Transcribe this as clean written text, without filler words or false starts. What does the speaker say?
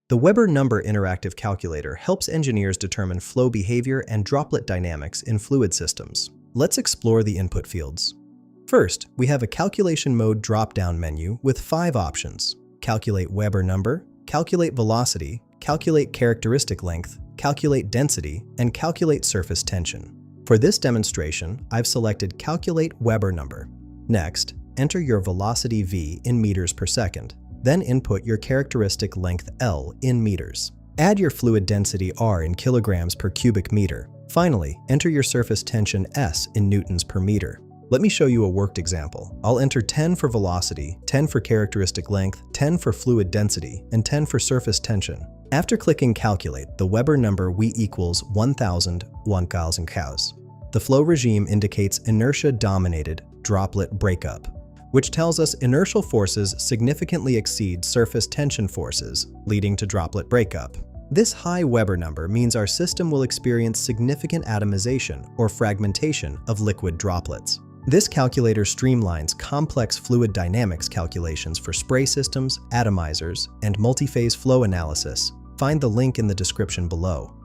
The Weber number interactive calculator helps engineers determine flow behavior and droplet dynamics in fluid systems. Let's explore the input fields. First, we have a calculation mode drop-down menu with 5 options: calculate Weber number, calculate velocity, calculate characteristic length, calculate density, and calculate surface tension. For this demonstration, I've selected calculate Weber number. Next, enter your velocity v in meters per second. Then input your characteristic length L in meters. Add your fluid density R in kilograms per cubic meter. Finally, enter your surface tension S in newtons per meter. Let me show you a worked example. I'll enter 10 for velocity, 10 for characteristic length, 10 for fluid density, and 10 for surface tension. After clicking calculate, the Weber number V equals 1000 cows. The flow regime indicates inertia-dominated droplet breakup, which tells us inertial forces significantly exceed surface tension forces, leading to droplet breakup. This high Weber number means our system will experience significant atomization or fragmentation of liquid droplets. This calculator streamlines complex fluid dynamics calculations for spray systems, atomizers, and multi-phase flow analysis. Find the link in the description below.